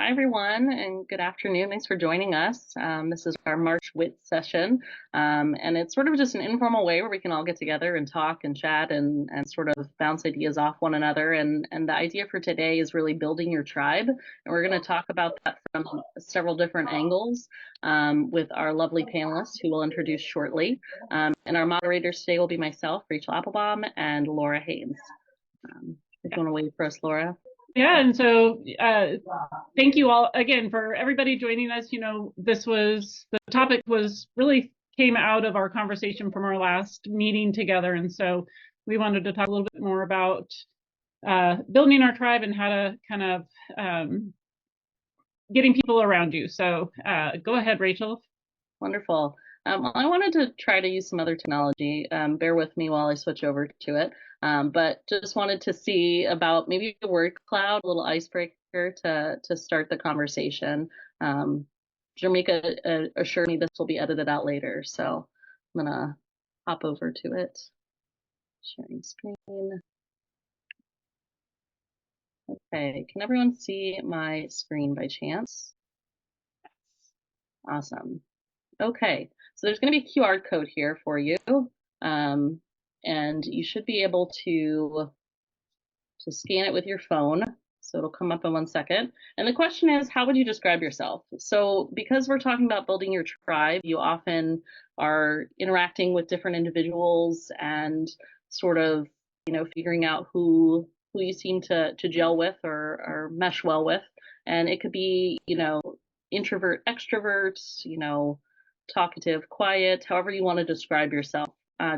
Hi, everyone, and good afternoon. Thanks for joining us. This is our March Wit session, and it's sort of just an informal way where we can all get together and talk and chat and sort of bounce ideas off one another. And the idea for today is really building your tribe, and we're going to talk about that from several different angles with our lovely panelists who we'll introduce shortly. And our moderators today will be myself, Rachel Applebaum, and Laura Haynes. If you want to wait for us, Laura. Yeah, and so thank you all again for everybody joining us. The topic was really came out of our conversation from our last meeting together, and so we wanted to talk a little bit more about building our tribe and how to kind of getting people around you. So go ahead, Rachel. Wonderful. I wanted to try to use some other technology. Bear with me while I switch over to it. But just wanted to see about maybe a word cloud, a little icebreaker to start the conversation. Jamaica assured me this will be edited out later, so I'm gonna hop over to it. Sharing screen. Okay, can everyone see my screen by chance? Awesome. Okay, so there's going to be a QR code here for you, and you should be able to scan it with your phone. So it'll come up in 1 second. And the question is, how would you describe yourself? So because we're talking about building your tribe, you often are interacting with different individuals and sort of, figuring out who you seem to gel with or mesh well with. And it could be, introvert, extrovert, talkative, quiet, however you want to describe yourself.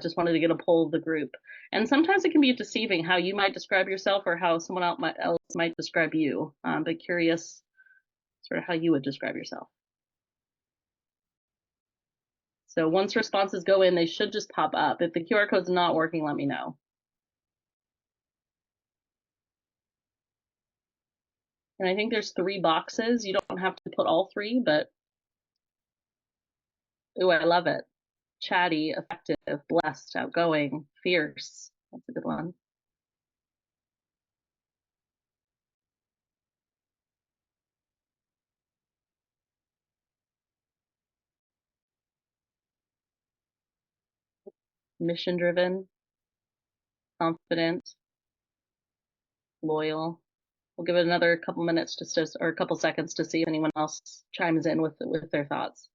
Just wanted to get a poll of the group. And sometimes it can be deceiving how you might describe yourself or how someone else might describe you. But curious sort of how you would describe yourself. So once responses go in, they should just pop up. If the QR code's not working, let me know. And I think there's 3 boxes. You don't have to put all 3, but ooh, I love it. Chatty, effective, blessed, outgoing, fierce. That's a good one. Mission driven, confident, loyal. We'll give it another couple minutes or a couple seconds to see if anyone else chimes in with their thoughts.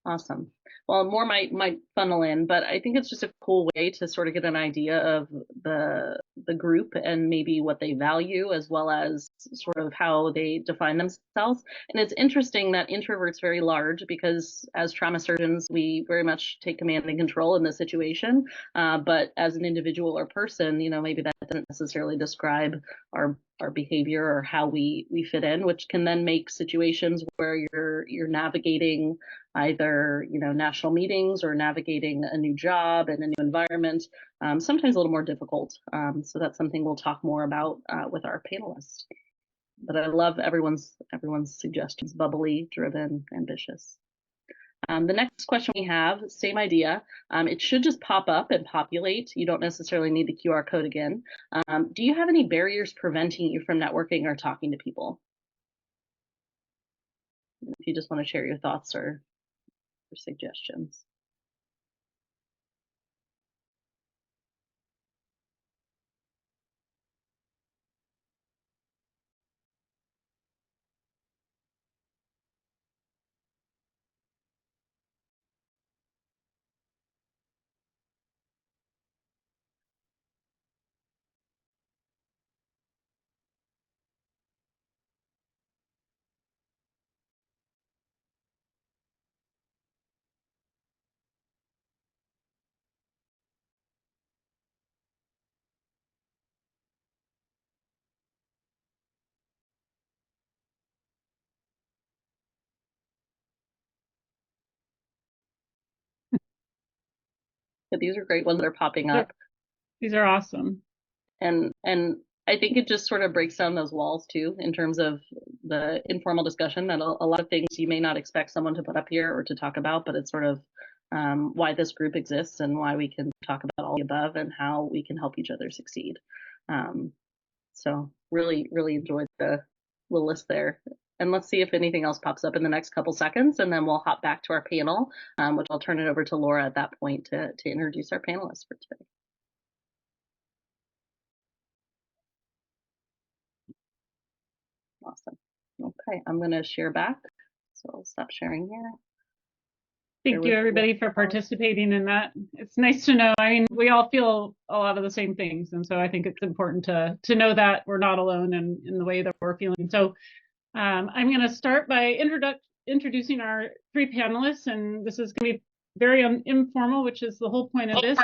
Awesome. Well, more might funnel in, but I think it's just a cool way to sort of get an idea of the group and maybe what they value as well as sort of how they define themselves. And it's interesting that introvert's very large because as trauma surgeons, we very much take command and control in the situation. But as an individual or person, maybe that doesn't necessarily describe our behavior or how we fit in, which can then make situations where you're navigating either national meetings or navigating a new job and a new environment, sometimes a little more difficult. So that's something we'll talk more about with our panelists. But I love everyone's suggestions: bubbly, driven, ambitious. The next question we have, same idea. It should just pop up and populate. You don't necessarily need the QR code again. Do you have any barriers preventing you from networking or talking to people? If you just want to share your thoughts or suggestions. But these are great ones that are popping up. These are awesome. And I think it just sort of breaks down those walls too, in terms of the informal discussion that a lot of things you may not expect someone to put up here or to talk about, but it's sort of why this group exists and why we can talk about all the above and how we can help each other succeed. So really, really enjoyed the list there. And let's see if anything else pops up in the next couple seconds, and then we'll hop back to our panel, which I'll turn it over to Laura at that point to introduce our panelists for today. Awesome. Okay, I'm going to share back. So I'll stop sharing here. Thank you, everybody, for participating in that. It's nice to know. I mean, we all feel a lot of the same things, and so I think it's important to know that we're not alone in the way that we're feeling. So I'm going to start by introducing our three panelists, and this is going to be very informal, which is the whole point of this.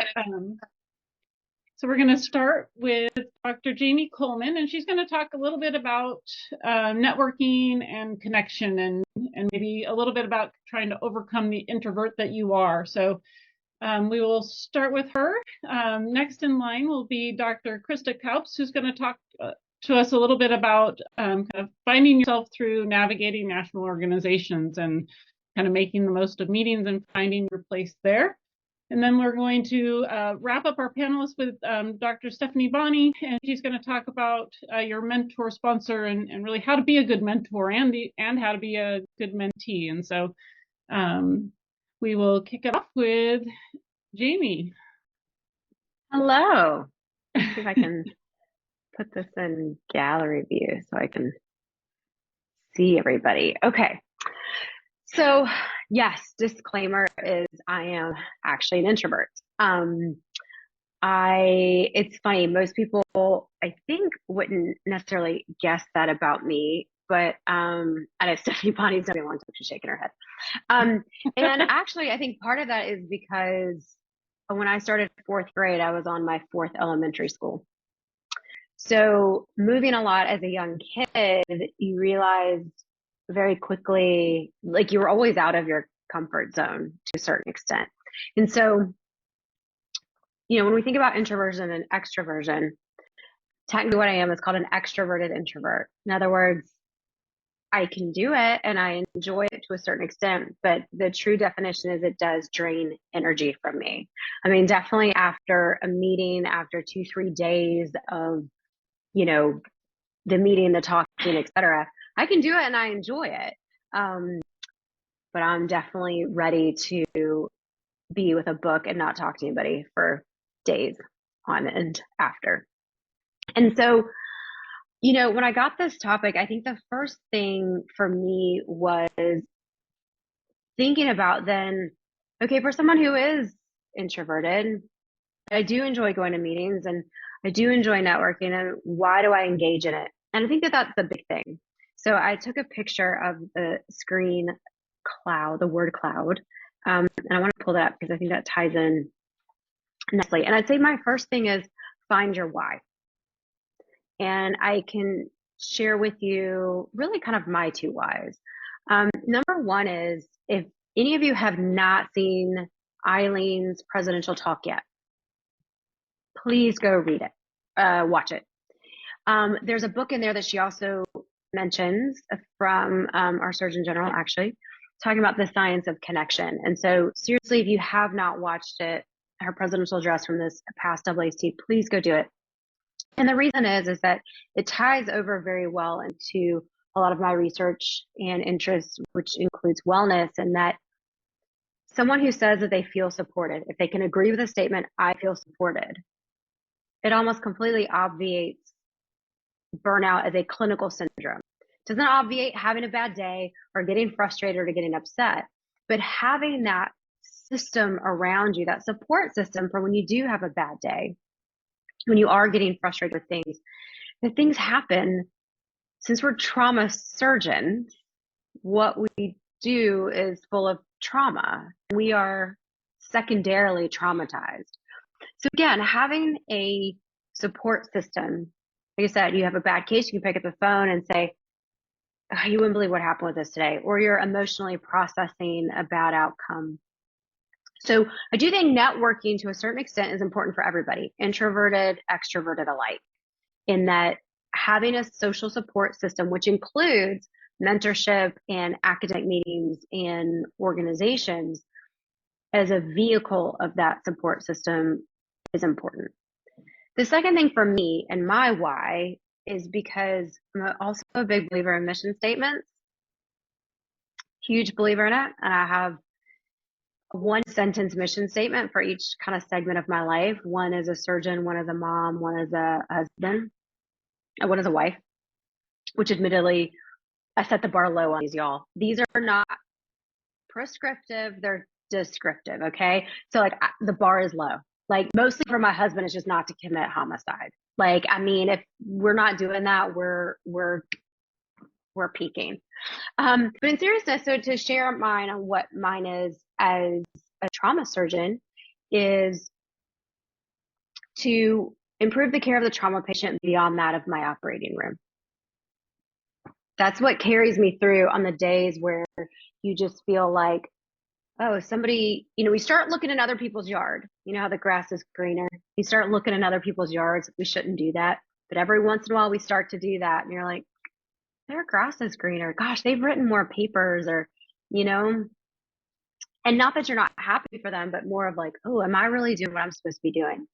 So we're going to start with Dr. Jamie Coleman, and she's going to talk a little bit about networking and connection, and maybe a little bit about trying to overcome the introvert that you are. So we will start with her. Next in line will be Dr. Krista Kaups, who's going to talk to us a little bit about kind of finding yourself through navigating national organizations and kind of making the most of meetings and finding your place there. And then we're going to wrap up our panelists with Dr. Stephanie Bonney, and she's going to talk about your mentor sponsor and really how to be a good mentor and how to be a good mentee. And so we will kick it off with Jamie. Hello. Let's see if I can put this in gallery view so I can see everybody. Okay. So yes, disclaimer is I am actually an introvert. It's funny, most people I think wouldn't necessarily guess that about me, but I know Stephanie Bonnie's the only one she's shaking her head. And actually I think part of that is because when I started fourth grade, I was on my fourth elementary school. So moving a lot as a young kid, you realize very quickly, like you were always out of your comfort zone to a certain extent. And so, you know, when we think about introversion and extroversion, technically what I am is called an extroverted introvert. In other words, I can do it and I enjoy it to a certain extent, but the true definition is it does drain energy from me. I mean, definitely after a meeting, after 2-3 days of, you know, the meeting, the talking, etc., I can do it and I enjoy it. But I'm definitely ready to be with a book and not talk to anybody for days on end after. And so, you know, when I got this topic, I think the first thing for me was thinking about then, okay, for someone who is introverted, I do enjoy going to meetings and I do enjoy networking, and why do I engage in it? And I think that that's the big thing. So I took a picture of the screen cloud, the word cloud, and I want to pull that up because I think that ties in nicely. And I'd say my first thing is find your why. And I can share with you really kind of my two whys. Number one is, if any of you have not seen Eileen's presidential talk yet, please go read it, watch it. There's a book in there that she also mentions from our Surgeon General, actually, talking about the science of connection. And so seriously, if you have not watched it, her presidential address from this past AAC, please go do it. And the reason is that it ties over very well into a lot of my research and interests, which includes wellness, and that someone who says that they feel supported, if they can agree with a statement, I feel supported, it almost completely obviates burnout as a clinical syndrome. It doesn't obviate having a bad day or getting frustrated or getting upset, but having that system around you, that support system for when you do have a bad day, when you are getting frustrated with things, that things happen. Since we're trauma surgeons, what we do is full of trauma. We are secondarily traumatized. So again, having a support system, like I said, you have a bad case, you can pick up the phone and say, oh, you wouldn't believe what happened with us today, or you're emotionally processing a bad outcome. So I do think networking to a certain extent is important for everybody, introverted, extroverted alike. in that having a social support system, which includes mentorship and academic meetings and organizations as a vehicle of that support system, is important. The second thing for me and my why is because I'm also a big believer in mission statements, huge believer in it. And I have a one sentence mission statement for each kind of segment of my life. One as a surgeon, one as a mom, one as a husband, and one as a wife, which admittedly, I set the bar low on these, y'all. These are not prescriptive, they're descriptive, okay? So like the bar is low. Like mostly for my husband, it's just not to commit homicide. Like, I mean, if we're not doing that, we're peaking. But in seriousness, so to share mine on what mine is as a trauma surgeon is to improve the care of the trauma patient beyond that of my operating room. That's what carries me through on the days where you just feel like, oh, somebody, we start looking in other people's yard. You know how the grass is greener. You start looking in other people's yards. We shouldn't do that. But every once in a while we start to do that. And you're like, their grass is greener. Gosh, they've written more papers or, and not that you're not happy for them, but more of like, oh, am I really doing what I'm supposed to be doing?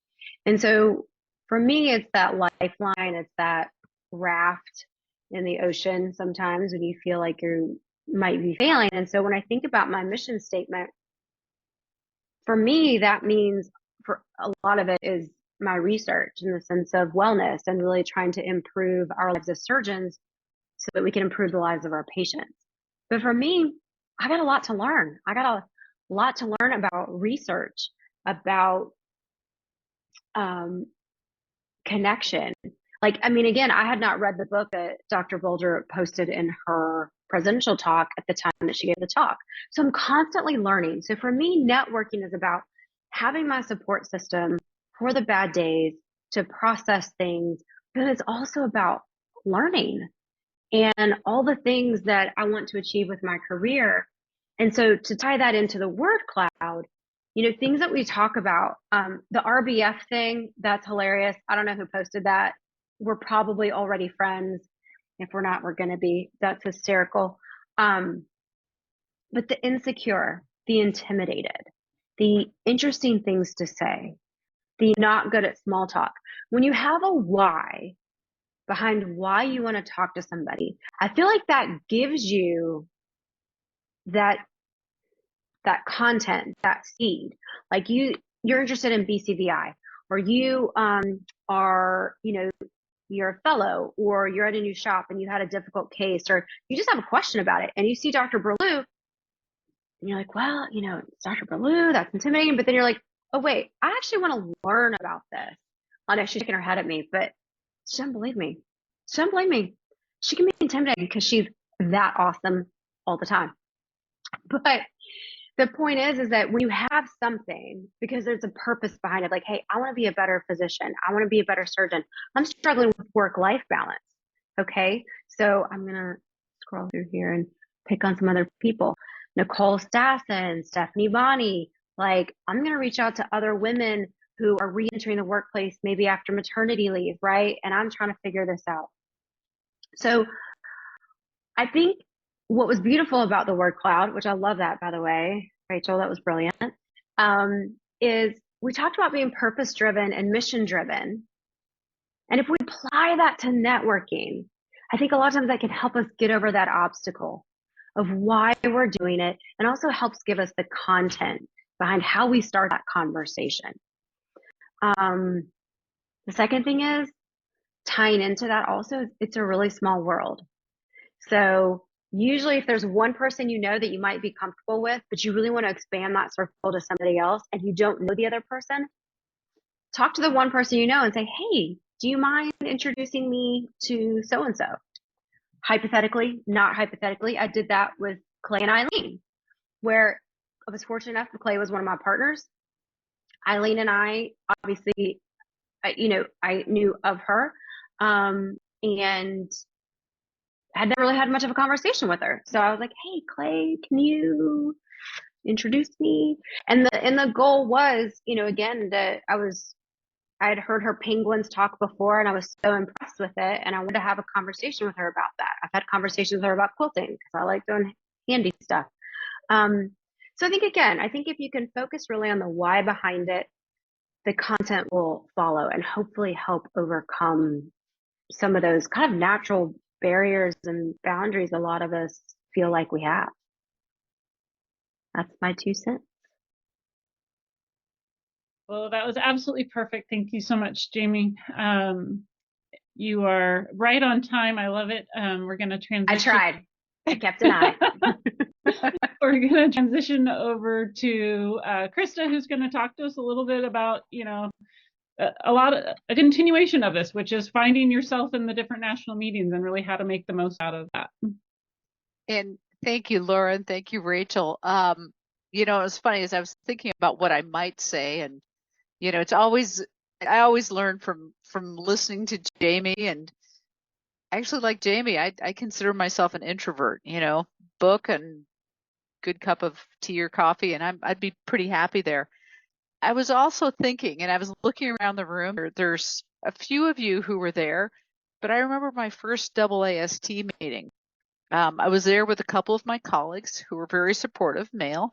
And so for me, it's that lifeline. It's that raft in the ocean sometimes when you feel like you might be failing. And so when I think about my mission statement, for me, that means for a lot of it is my research in the sense of wellness and really trying to improve our lives as surgeons so that we can improve the lives of our patients. But for me, I got a lot to learn. I got a lot to learn about research, about connection. Like, I mean, again, I had not read the book that Dr. Boulder posted in her presidential talk at the time that she gave the talk. So I'm constantly learning. So for me, networking is about having my support system for the bad days to process things, but it's also about learning and all the things that I want to achieve with my career. And so to tie that into the word cloud, things that we talk about, the RBF thing, that's hilarious. I don't know who posted that. We're probably already friends. If we're not, we're going to be. That's hysterical. But the insecure, the intimidated, the interesting things to say, the not good at small talk. When you have a why behind why you want to talk to somebody, I feel like that gives you that content, that seed. Like you're interested in BCVI, or you are, you're a fellow, or you're at a new shop and you had a difficult case, or you just have a question about it and you see Dr. Berlew and you're like, well, it's Dr. Berlew, that's intimidating. But then you're like, oh wait, I actually want to learn about this. I know she's shaking her head at me, but she doesn't believe me. She doesn't believe me. She can be intimidating because she's that awesome all the time. But the point is that when you have something, because there's a purpose behind it, like, hey, I want to be a better physician. I want to be a better surgeon. I'm struggling with work-life balance. Okay. So I'm going to scroll through here and pick on some other people. Nicole Stassen, Stephanie Bonney. Like, I'm going to reach out to other women who are re-entering the workplace, maybe after maternity leave, right? And I'm trying to figure this out. So I think what was beautiful about the word cloud, which I love that, by the way, Rachel, that was brilliant, is we talked about being purpose-driven and mission-driven. And if we apply that to networking, I think a lot of times that can help us get over that obstacle of why we're doing it, and also helps give us the content behind how we start that conversation. The second thing is tying into that also, it's a really small world. So usually if there's one person that you might be comfortable with, but you really want to expand that circle to somebody else and you don't know the other person, talk to the one person and say, hey, do you mind introducing me to so-and-so? Hypothetically, not hypothetically, I did that with Clay and Eileen, where I was fortunate enough, Clay was one of my partners. Eileen and I, obviously, I knew of her, and had never really had much of a conversation with her. So I was like, hey, Clay, can you introduce me? And the goal was, again, that I was I'd heard her penguins talk before and I was so impressed with it. And I wanted to have a conversation with her about that. I've had conversations with her about quilting because I like doing handy stuff. Um, so I think if you can focus really on the why behind it, the content will follow and hopefully help overcome some of those kind of natural barriers and boundaries a lot of us feel like we have. That's my 2 cents. Well, that was absolutely perfect. Thank you so much, Jamie. You are right on time. I love it. We're going to transition. I tried. I kept an eye. We're going to transition over to Krista, who's going to talk to us a little bit about, a continuation of this, which is finding yourself in the different national meetings and really how to make the most out of that. And thank you, Lauren. Thank you, Rachel. It was funny as I was thinking about what I might say, and I always learn from listening to Jamie, and actually, like Jamie, I consider myself an introvert. Book and good cup of tea or coffee, and I'd be pretty happy there. I was also thinking, and I was looking around the room. There's a few of you who were there, but I remember my first AAST meeting. I was there with a couple of my colleagues who were very supportive, male.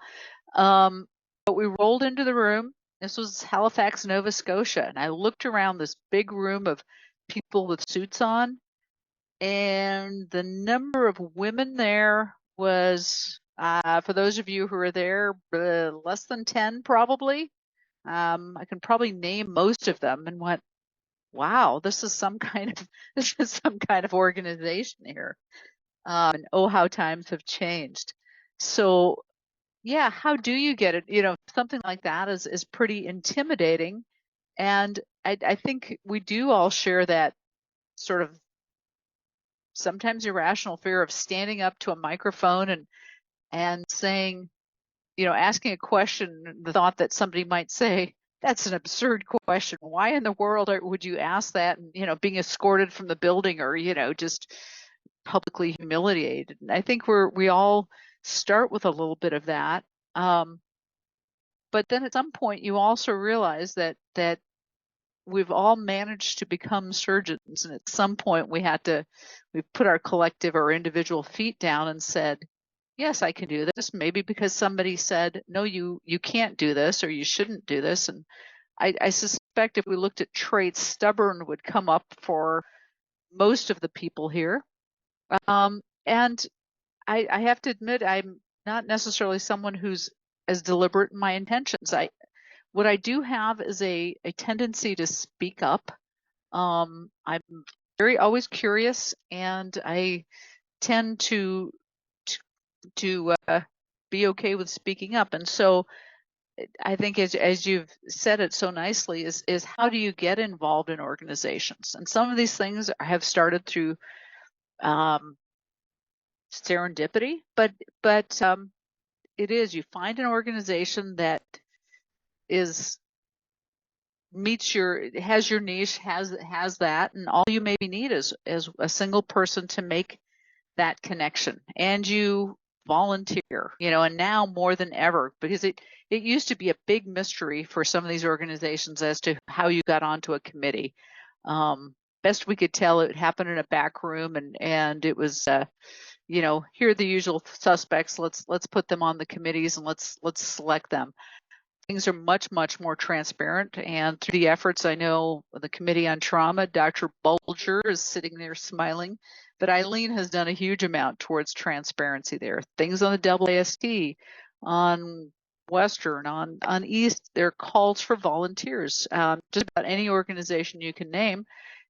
But we rolled into the room. This was Halifax, Nova Scotia, and I looked around this big room of people with suits on, and the number of women there was, for those of you who are there, less than 10 probably. I can probably name most of them and went, wow, this is some kind of organization here. And oh, how times have changed. So yeah, how do you get it? Something like that is pretty intimidating. And I think we do all share that sort of sometimes irrational fear of standing up to a microphone and saying, asking a question, the thought that somebody might say, that's an absurd question. Why in the world would you ask that? And, being escorted from the building or, just publicly humiliated. And I think we all start with a little bit of that. But then at some point you also realize that we've all managed to become surgeons. And at some point we put our collective or individual feet down and said, yes, I can do this. Maybe because somebody said, no, you can't do this or you shouldn't do this. And I suspect if we looked at traits, stubborn would come up for most of the people here. And I have to admit, I'm not necessarily someone who's as deliberate in my intentions. What I do have is a tendency to speak up. I'm always curious, and I tend to be okay with speaking up. And so I think as you've said it so nicely is how do you get involved in organizations? And some of these things have started through serendipity, but it is, you find an organization that has your niche, has that, and all you maybe need is a single person to make that connection, and you volunteer, and now more than ever, because it used to be a big mystery for some of these organizations as to how you got onto a committee. Best we could tell, it happened in a back room, and it was here are the usual suspects. Let's put them on the committees and let's select them. Things are much, much more transparent. And through the efforts, I know the Committee on Trauma, Dr. Bulger is sitting there smiling, but Eileen has done a huge amount towards transparency there. Things on the AAST, on Western, on East, there are calls for volunteers, just about any organization you can name.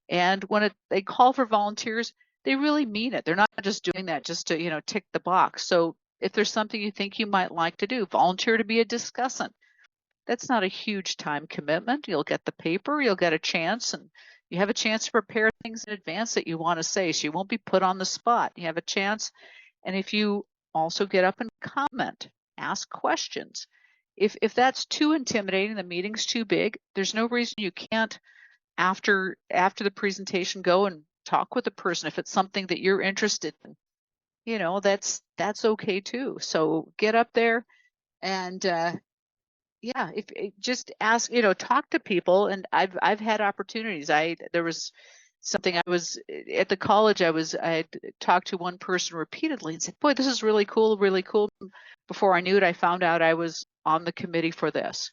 And when they call for volunteers, they really mean it. They're not just doing that just to, tick the box. So if there's something you think you might like to do, volunteer to be a discussant. That's not a huge time commitment. You'll get the paper, you'll get a chance, and you have a chance to prepare things in advance that you want to say, so you won't be put on the spot. You have a chance. And if you also get up and comment, ask questions. If that's too intimidating, the meeting's too big, there's no reason you can't, after the presentation, go and talk with the person. If it's something that you're interested in, that's okay too. So get up there and yeah, if just ask, talk to people. And I've had opportunities. There was something I was at the college. I talked to one person repeatedly and said, boy, this is really cool, really cool. Before I knew it, I found out I was on the committee for this.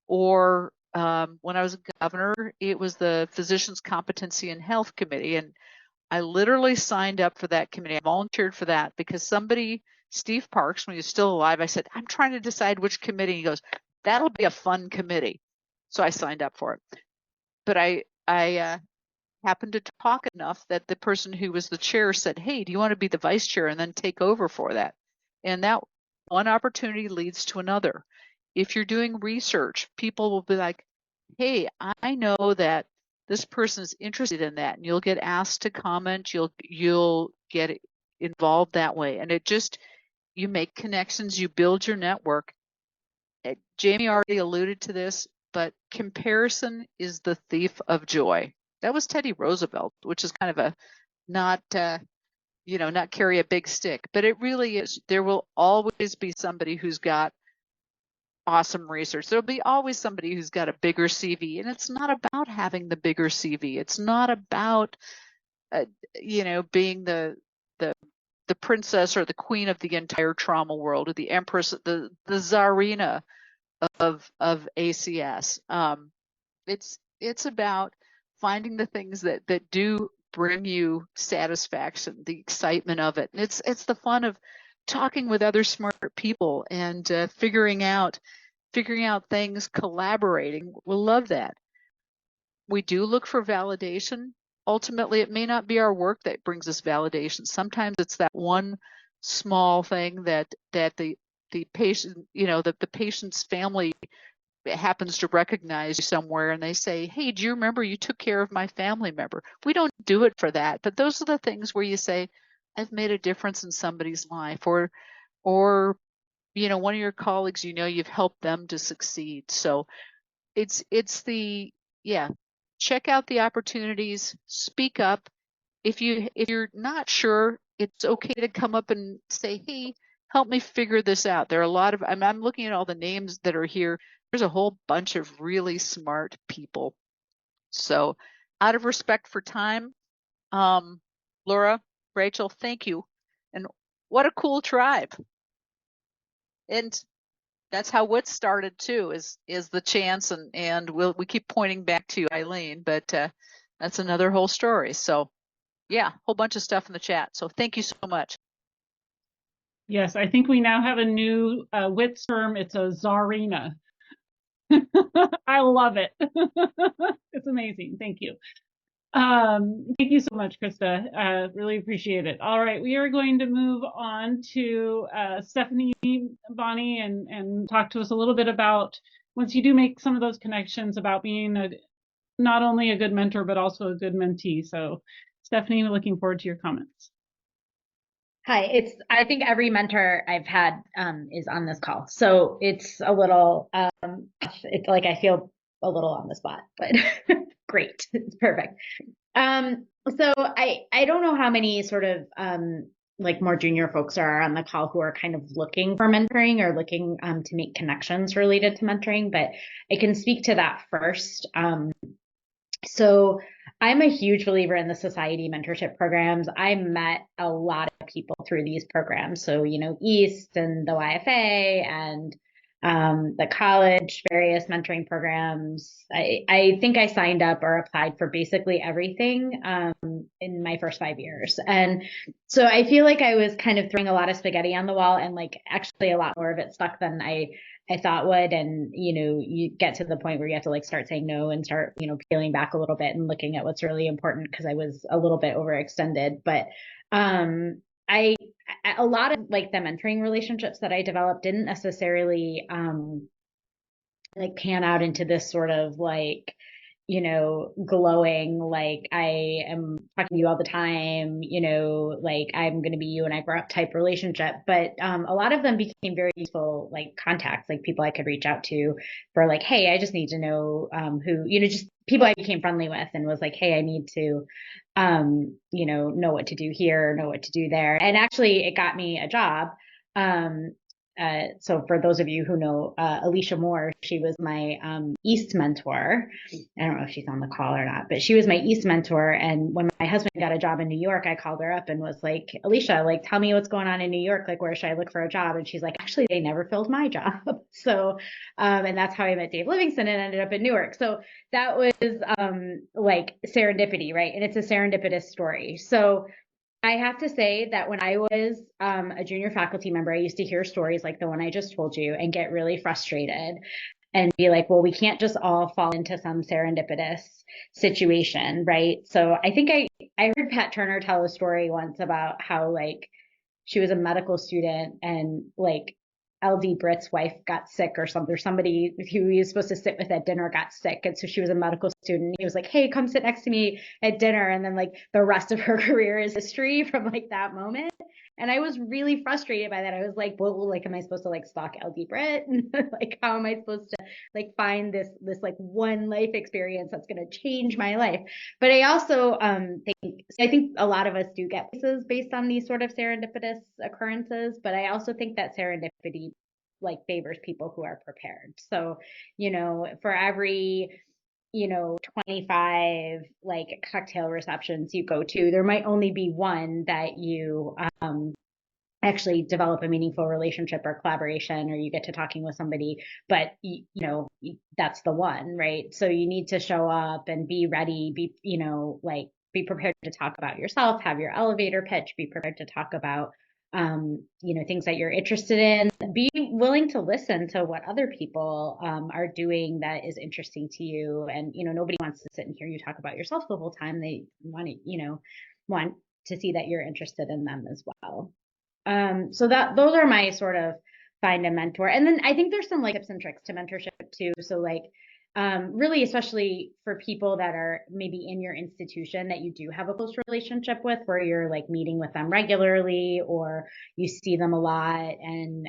Or when I was a governor, it was the Physicians Competency and Health Committee. And I literally signed up for that committee. I volunteered for that because Steve Parks, when he was still alive, I said, I'm trying to decide which committee. He goes, that'll be a fun committee. So I signed up for it. But I happened to talk enough that the person who was the chair said, hey, do you want to be the vice chair and then take over for that? And that one opportunity leads to another. If you're doing research, people will be like, hey, I know that this person is interested in that, and you'll get asked to comment. You'll get involved that way. And you make connections, you build your network. Jamie already alluded to this, but comparison is the thief of joy. That was Teddy Roosevelt, which is kind of a not carry a big stick, but it really is. There will always be somebody who's got awesome research. There'll be always somebody who's got a bigger CV, and it's not about having the bigger CV. It's not about being the princess or the queen of the entire trauma world, or the empress, the czarina of ACS. It's about finding the things that do bring you satisfaction, the excitement of it. And it's the fun of talking with other smart people and figuring out things, collaborating. We'll love that. We do look for validation. Ultimately, it may not be our work that brings us validation. Sometimes it's that one small thing that the patient, the patient's family happens to recognize you somewhere, and they say, hey, do you remember you took care of my family member? We don't do it for that, but those are the things where you say, I've made a difference in somebody's life, or one of your colleagues, you've helped them to succeed. So it's check out the opportunities, speak up. If you're not sure, it's okay to come up and say, hey, help me figure this out. There are a lot of, I'm looking at all the names that are here. There's a whole bunch of really smart people. So out of respect for time, Laura, Rachel, thank you. And what a cool tribe. And that's how WIT started too, is the chance, and we keep pointing back to Eileen, but that's another whole story. So yeah, whole bunch of stuff in the chat. So thank you so much. Yes, I think we now have a new WIT term. It's a czarina. I love it. It's amazing. Thank you. Thank you so much, Krista. Really appreciate it. All right, we are going to move on to Stephanie Bonnie and talk to us a little bit about, once you do make some of those connections, about being not only a good mentor, but also a good mentee. So Stephanie, looking forward to your comments. Hi, I think every mentor I've had is on this call. So it's a little, it's like I feel a little on the spot, but great. It's perfect. So I don't know how many sort of like more junior folks are on the call who are kind of looking for mentoring or looking to make connections related to mentoring, but I can speak to that first. So I'm a huge believer in the society mentorship programs. I met a lot of people through these programs. So, EAST and the YFA and the college, various mentoring programs. I think I signed up or applied for basically everything in my first 5 years. And so I feel like I was kind of throwing a lot of spaghetti on the wall, and like actually a lot more of it stuck than I thought would. And, you get to the point where you have to like start saying no and start, peeling back a little bit and looking at what's really important, because I was a little bit overextended. But a lot of like the mentoring relationships that I developed didn't necessarily like pan out into this sort of like, glowing, like I am talking to you all the time, like I'm going to be you and I grew up type relationship. But a lot of them became very useful, like contacts, like people I could reach out to for like, hey, I just need to know who, just people I became friendly with, and was like, hey, I need to, know what to do here, know what to do there. And actually it got me a job. so for those of you who know Alicia Moore, she was my East mentor. I don't know if she's on the call or not, but she was my East mentor. And when my husband got a job in New York, I called her up and was like, Alicia, like, tell me what's going on in New York. Like, where should I look for a job? And she's like, actually, they never filled my job. So, and that's how I met Dave Livingston and ended up in Newark. So that was like serendipity, right? And it's a serendipitous story. So I have to say that when I was a junior faculty member, I used to hear stories like the one I just told you and get really frustrated and be like, well, we can't just all fall into some serendipitous situation, right? So I think I heard Pat Turner tell a story once about how like she was a medical student and like LD Britt's wife got sick or something, or somebody who he was supposed to sit with at dinner got sick. And so she was a medical student. He was like, hey, come sit next to me at dinner. And then like the rest of her career is history from like that moment. And I was really frustrated by that. I was like, well, like, am I supposed to like stalk LD Britt? Like, how am I supposed to like find this like one life experience that's going to change my life? But I also I think a lot of us do get places based on these sort of serendipitous occurrences, but I also think that serendipity like favors people who are prepared. So, you know, for every 25 like cocktail receptions you go to, there might only be one that you actually develop a meaningful relationship or collaboration, or you get to talking with somebody, but that's the one, right? So you need to show up and be ready, be prepared to talk about yourself, have your elevator pitch, be prepared to talk about things that you're interested in, be willing to listen to what other people are doing that is interesting to you. And nobody wants to sit and hear you talk about yourself the whole time. They want to see that you're interested in them as well. So those are my sort of find a mentor. And then I think there's some like tips and tricks to mentorship too. So like really, especially for people that are maybe in your institution that you do have a close relationship with, where you're like meeting with them regularly or you see them a lot. And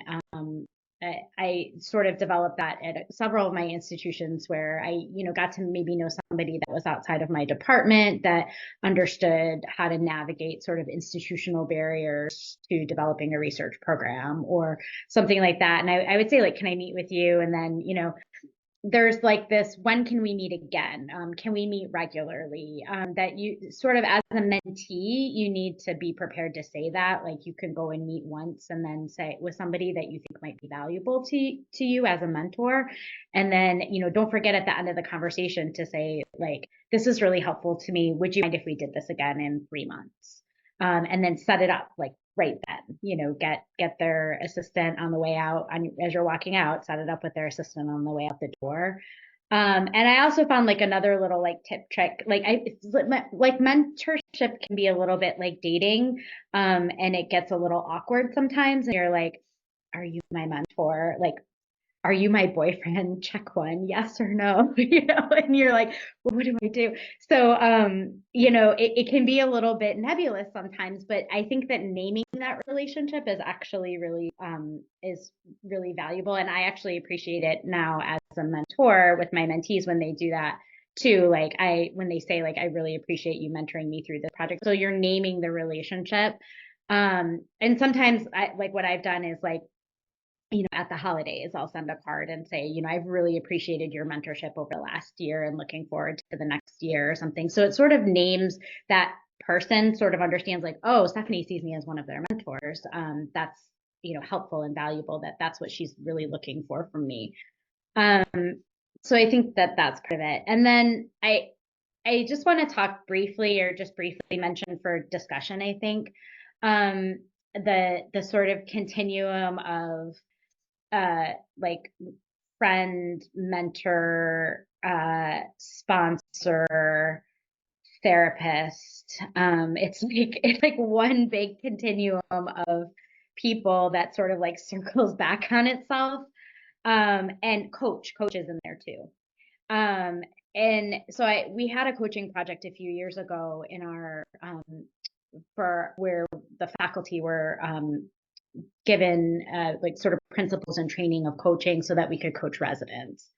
I sort of developed that at several of my institutions where I, got to maybe know somebody that was outside of my department that understood how to navigate sort of institutional barriers to developing a research program or something like that. And I would say, like, can I meet with you? And then, there's like this, when can we meet again? Can we meet regularly? That you sort of, as a mentee, you need to be prepared to say that. Like, you can go and meet once and then say with somebody that you think might be valuable to you as a mentor. And then, don't forget at the end of the conversation to say, like, this is really helpful to me. Would you mind if we did this again in 3 months? And then set it up like right then, get their assistant on the way out, as you're walking out, set it up with their assistant on the way out the door. And I also found like another little like tip trick, like mentorship can be a little bit like dating, and it gets a little awkward sometimes. And you're like, are you my mentor? Like, are you my boyfriend? Check one, yes or no, and you're like, well, what do I do? So, it can be a little bit nebulous sometimes, but I think that naming that relationship is actually is really valuable. And I actually appreciate it now as a mentor with my mentees when they do that too. Like when they say like, I really appreciate you mentoring me through this project. So you're naming the relationship. And sometimes what I've done is like, at the holidays, I'll send a card and say, I've really appreciated your mentorship over the last year and looking forward to the next year or something. So it sort of names that person, sort of understands like, oh, Stephanie sees me as one of their mentors. That's, helpful and valuable, that's what she's really looking for from me. So I think that that's part of it. And then I just want to talk briefly mention for discussion, I think, the sort of continuum of like friend, mentor, sponsor, therapist. It's like one big continuum of people that sort of like circles back on itself. And coaches in there too. And so we had a coaching project a few years ago in our for where the faculty were given like sort of principles and training of coaching so that we could coach residents.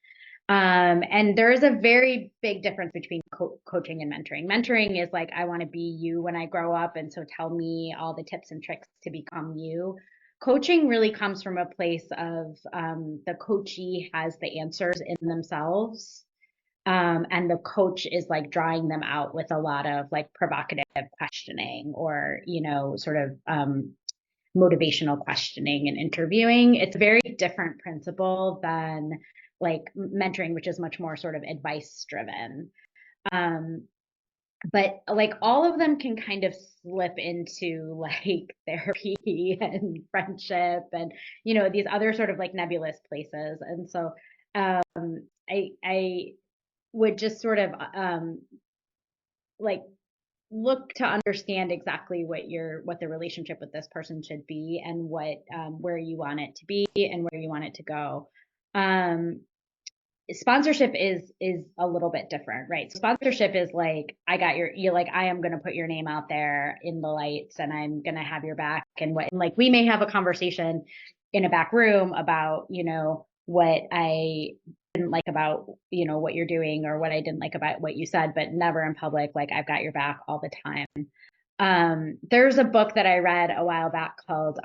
And there is a very big difference between coaching and mentoring. Mentoring is like, I want to be you when I grow up, and so tell me all the tips and tricks to become you. coaching really comes from a place of the coachee has the answers in themselves. And the coach is like drawing them out with a lot of like provocative questioning or, sort of motivational questioning and interviewing. It's a very different principle than like mentoring, which is much more sort of advice driven. But like all of them can kind of slip into like therapy and friendship and these other sort of like nebulous places. And so I would just sort of like look to understand exactly what the relationship with this person should be and what where you want it to be and where you want it to go. Sponsorship is a little bit different, right? So sponsorship is like, you're like, I am going to put your name out there in the lights and I'm going to have your back and like we may have a conversation in a back room about, what I didn't like about, what you're doing or what I didn't like about what you said, but never in public. Like I've got your back all the time. There's a book that I read a while back called,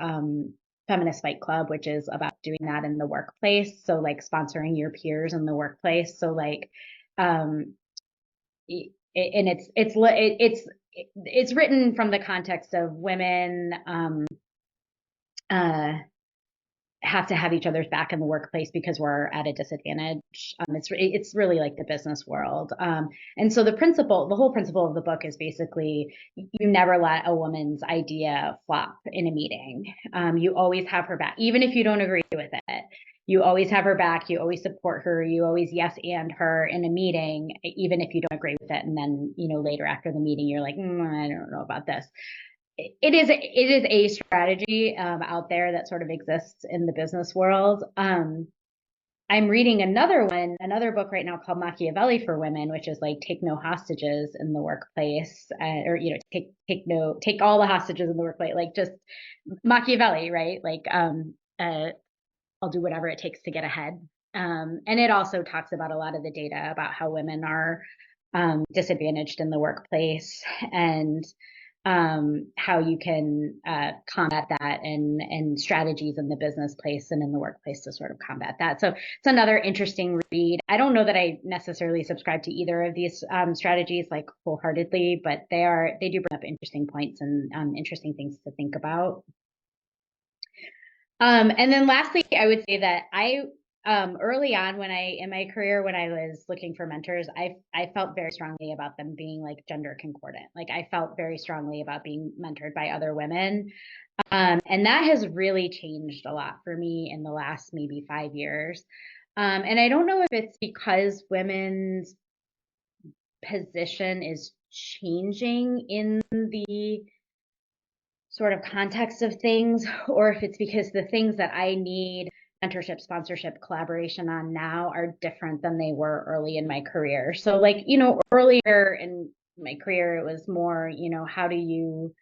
Feminist Fight Club, which is about doing that in the workplace. So like sponsoring your peers in the workplace. So like, and it's written from the context of women have to have each other's back in the workplace because we're at a disadvantage. It's really like the business world. And so the whole principle of the book is basically you never let a woman's idea flop in a meeting. You always have her back, even if you don't agree with it. You always have her back. You always support her. You always yes and her in a meeting, even if you don't agree with it. And then, later after the meeting, you're like, I don't know about this. It is a strategy out there that sort of exists in the business world. I'm reading another book right now called Machiavelli for Women, which is like take no hostages in the workplace, or take all the hostages in the workplace, like just Machiavelli, right? Like I'll do whatever it takes to get ahead. And it also talks about a lot of the data about how women are disadvantaged in the workplace and how you can combat that and strategies in the business place and in the workplace to sort of combat that. So it's another interesting read. I don't know that I necessarily subscribe to either of these strategies like wholeheartedly, but they do bring up interesting points and interesting things to think about. And then lastly, I would say that early on in my career, when I was looking for mentors, I felt very strongly about them being like gender concordant. Like I felt very strongly about being mentored by other women. And that has really changed a lot for me in the last maybe 5 years. And I don't know if it's because women's position is changing in the sort of context of things, or if it's because the things that I need mentorship, sponsorship, collaboration on now are different than they were early in my career. So like, earlier in my career, it was more, how do you,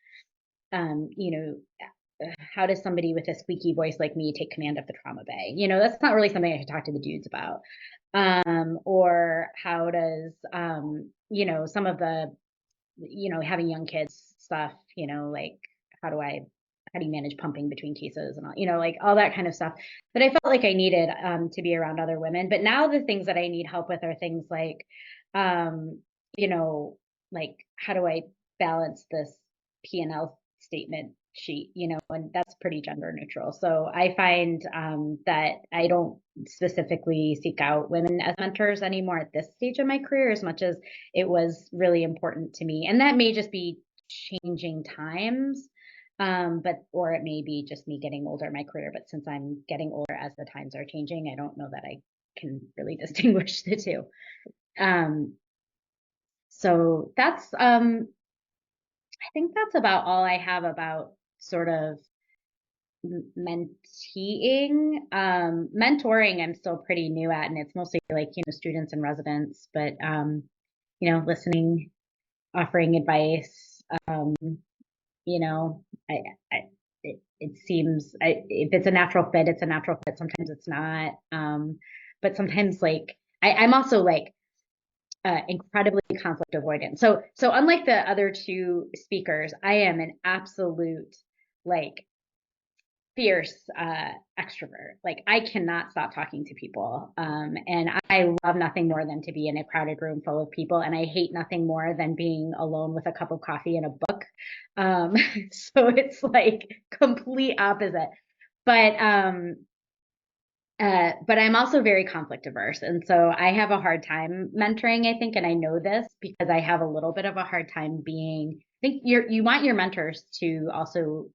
how does somebody with a squeaky voice like me take command of the trauma bay? That's not really something I should talk to the dudes about. Or how does, some of the, having young kids stuff, like, how do you manage pumping between cases and all, like all that kind of stuff that I felt like I needed to be around other women. But now the things that I need help with are things like, like how do I balance this P&L statement sheet, and that's pretty gender neutral. So I find that I don't specifically seek out women as mentors anymore at this stage of my career as much as it was really important to me. And that may just be changing times. Or it may be just me getting older in my career. But since I'm getting older as the times are changing, I don't know that I can really distinguish the two. So that's, I think that's about all I have about sort of menteeing. Mentoring, I'm still pretty new at, and it's mostly like, students and residents, but, listening, offering advice, it seems if it's a natural fit, it's a natural fit. Sometimes it's not. But sometimes like I'm also like incredibly conflict avoidant. So unlike the other two speakers, I am an absolute like fierce extrovert. Like I cannot stop talking to people. And I love nothing more than to be in a crowded room full of people. And I hate nothing more than being alone with a cup of coffee and a book. So it's like complete opposite. But I'm also very conflict averse. And so I have a hard time mentoring, I think, and I know this because I have a little bit of a hard time being, I think you want your mentors to also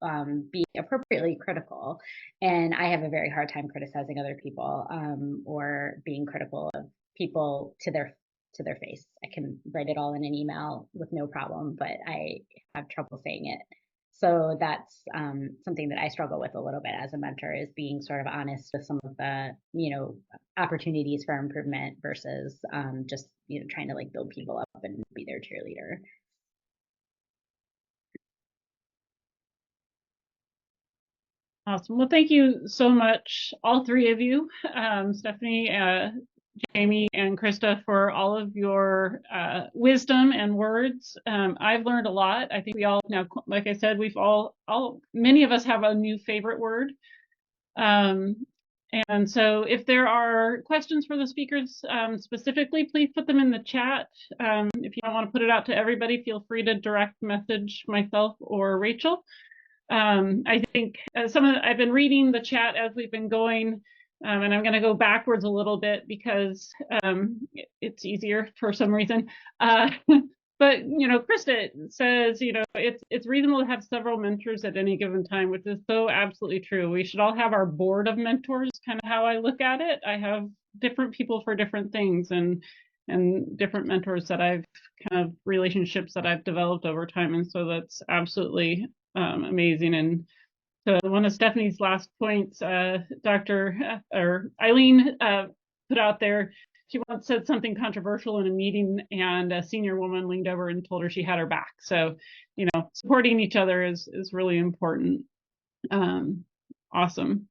be appropriately critical. And I have a very hard time criticizing other people or being critical of people to their face. I can write it all in an email with no problem, but I have trouble saying it. So that's something that I struggle with a little bit as a mentor is being sort of honest with some of the, opportunities for improvement versus just, trying to like build people up and be their cheerleader. Awesome. Well, thank you so much, all three of you, Stephanie, Jamie, and Krista, for all of your wisdom and words. I've learned a lot. I think we all now, like I said, many of us have a new favorite word. And so if there are questions for the speakers specifically, please put them in the chat. If you don't want to put it out to everybody, feel free to direct message myself or Rachel. I think I've been reading the chat as we've been going, and I'm going to go backwards a little bit because it's easier for some reason. But Krista says, it's reasonable to have several mentors at any given time, which is so absolutely true. We should all have our board of mentors, kind of how I look at it. I have different people for different things and different mentors that I've kind of relationships that I've developed over time. And so that's absolutely amazing. And so one of Stephanie's last points, Eileen put out there, she once said something controversial in a meeting and a senior woman leaned over and told her she had her back. So, supporting each other is really important. Awesome.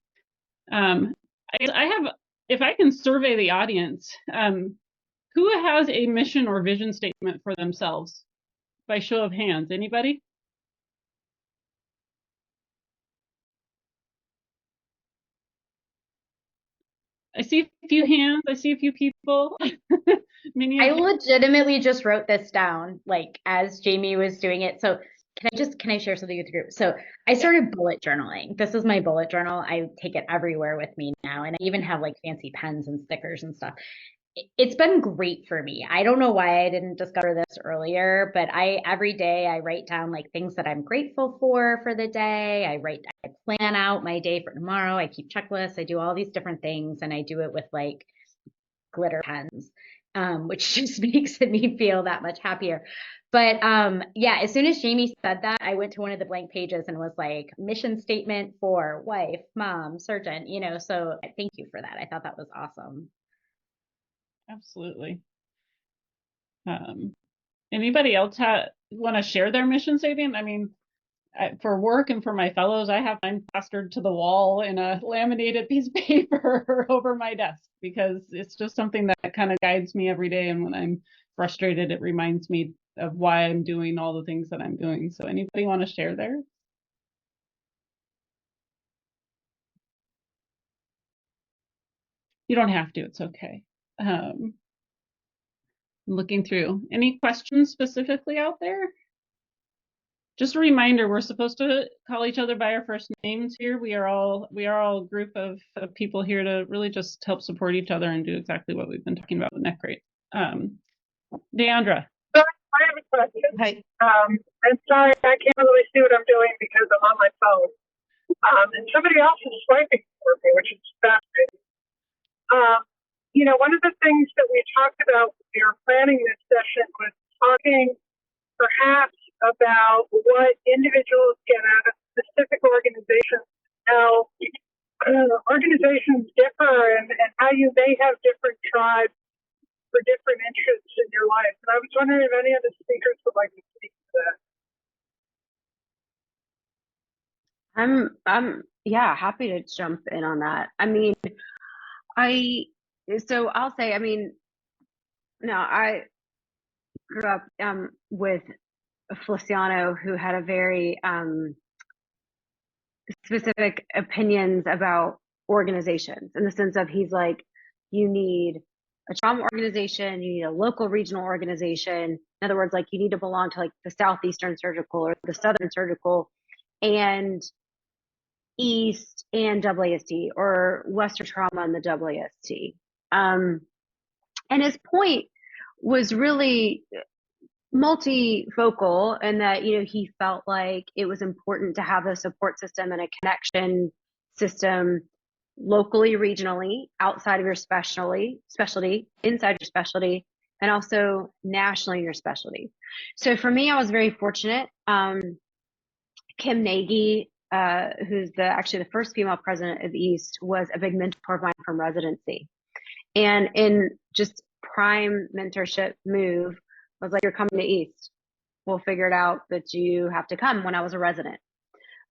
If I can survey the audience, who has a mission or vision statement for themselves? By show of hands, anybody? I see a few hands. I see a few people. I legitimately just wrote this down like as Jamie was doing it. So can I share something with the group? So I started bullet journaling. This is my bullet journal. I take it everywhere with me now. And I even have like fancy pens and stickers and stuff. It's been great for me. I don't know why I didn't discover this earlier, but every day I write down like things that I'm grateful for the day. I plan out my day for tomorrow. I keep checklists. I do all these different things, and I do it with like glitter pens, which just makes me feel that much happier. But yeah, as soon as Jamie said that, I went to one of the blank pages and was like, mission statement for wife, mom, surgeon, so thank you for that. I thought that was awesome. Absolutely. Anybody else want to share their mission statement? I mean, for work and for my fellows, I have mine plastered to the wall in a laminated piece of paper over my desk because it's just something that kind of guides me every day. And when I'm frustrated, it reminds me of why I'm doing all the things that I'm doing. So anybody want to share theirs? You don't have to, it's okay. Looking through. Any questions specifically out there? Just a reminder, we're supposed to call each other by our first names here. We are all a group of people here to really just help support each other and do exactly what we've been talking about with NetGreat. Deandra. So I have a question. Hi. I'm sorry, I can't really see what I'm doing because I'm on my phone. And somebody else is swiping for me, which is fascinating. One of the things that we talked about when we were planning this session was talking perhaps about what individuals get out of specific organizations, how organizations differ and how you may have different tribes for different interests in your life. And I was wondering if any of the speakers would like to speak to that. I'm happy to jump in on that. I mean, I'll say, I grew up with Feliciano, who had a very specific opinions about organizations, in the sense of, he's like, you need a trauma organization, you need a local regional organization. In other words, like, you need to belong to like the Southeastern Surgical or the Southern Surgical and East and WAST, or Western Trauma and the WAST. And his point was really multifocal, in that, you know, he felt like it was important to have a support system and a connection system locally, regionally, outside of your specialty, inside your specialty, and also nationally in your specialty. So for me, I was very fortunate. Kim Nagy, who's actually the first female president of East, was a big mentor of mine from residency. And in just prime mentorship move, was like, you're coming to East. We'll figure it out, but you have to come, when I was a resident.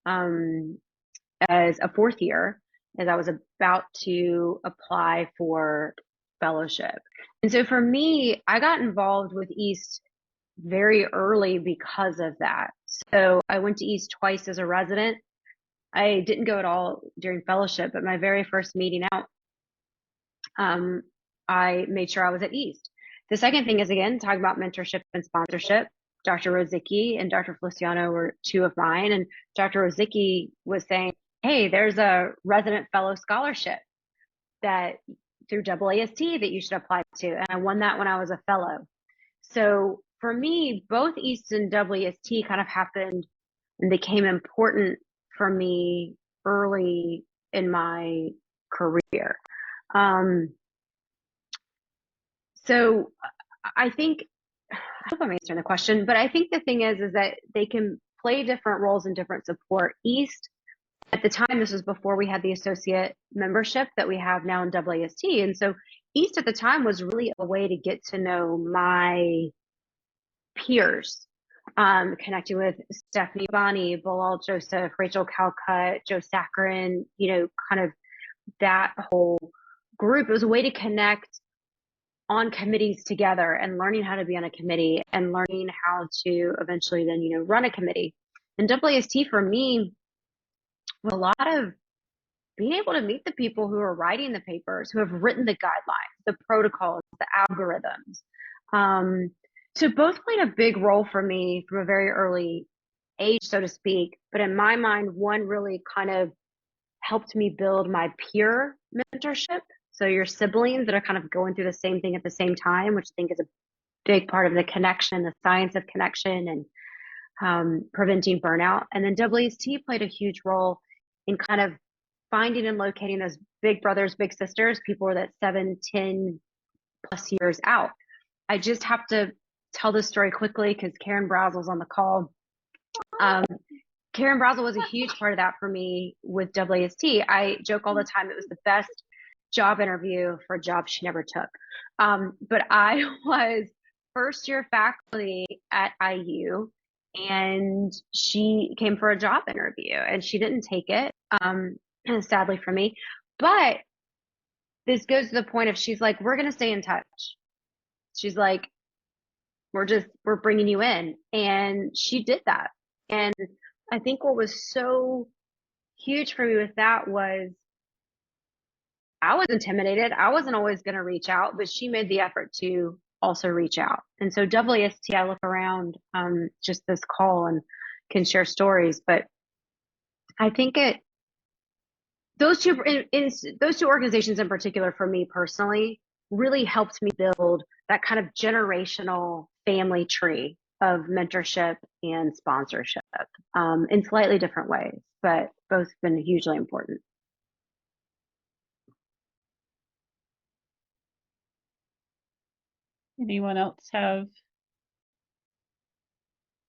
As a fourth year, as I was about to apply for fellowship. And so for me, I got involved with East very early because of that. So I went to East twice as a resident. I didn't go at all during fellowship, but my very first meeting out, I made sure I was at East. The second thing is, again, talking about mentorship and sponsorship. Dr. Rozicki and Dr. Feliciano were two of mine, and Dr. Rozicki was saying, hey, there's a resident fellow scholarship that through WAST that you should apply to. And I won that when I was a fellow. So for me, both East and WAST kind of happened and became important for me early in my career. So I think, I hope I'm answering the question, but I think the thing is that they can play different roles in different support. East, at the time, this was before we had the associate membership that we have now in WAST. And so East at the time was really a way to get to know my peers, connecting with Stephanie Bonney, Bilal Joseph, Rachel Calcutt, Joe Saccharin, you know, kind of that whole group. It was a way to connect on committees together, and learning how to be on a committee, and learning how to eventually then, you know, run a committee. And WAST for me was a lot of being able to meet the people who are writing the papers, who have written the guidelines, the protocols, the algorithms. So both played a big role for me from a very early age, so to speak. But in my mind, one really kind of helped me build my peer mentorship. So your siblings that are kind of going through the same thing at the same time, which I think is a big part of the connection, the science of connection, and preventing burnout. And then WAST played a huge role in kind of finding and locating those big brothers, big sisters, people that 7, 10 plus years out. I just have to tell this story quickly because Karen Brazel's on the call. Karen Brazel was a huge part of that for me with WAST. I joke all the time, it was the best job interview for a job she never took. But I was first year faculty at IU, and she came for a job interview and she didn't take it, sadly for me. But this goes to the point of, she's like, we're going to stay in touch. She's like, we're bringing you in. And she did that. And I think what was so huge for me with that was, I was intimidated. I wasn't always going to reach out, but she made the effort to also reach out. And so WAST, I look around just this call and can share stories, but I think those two organizations in particular, for me personally, really helped me build that kind of generational family tree of mentorship and sponsorship in slightly different ways, but both been hugely important. Anyone else have?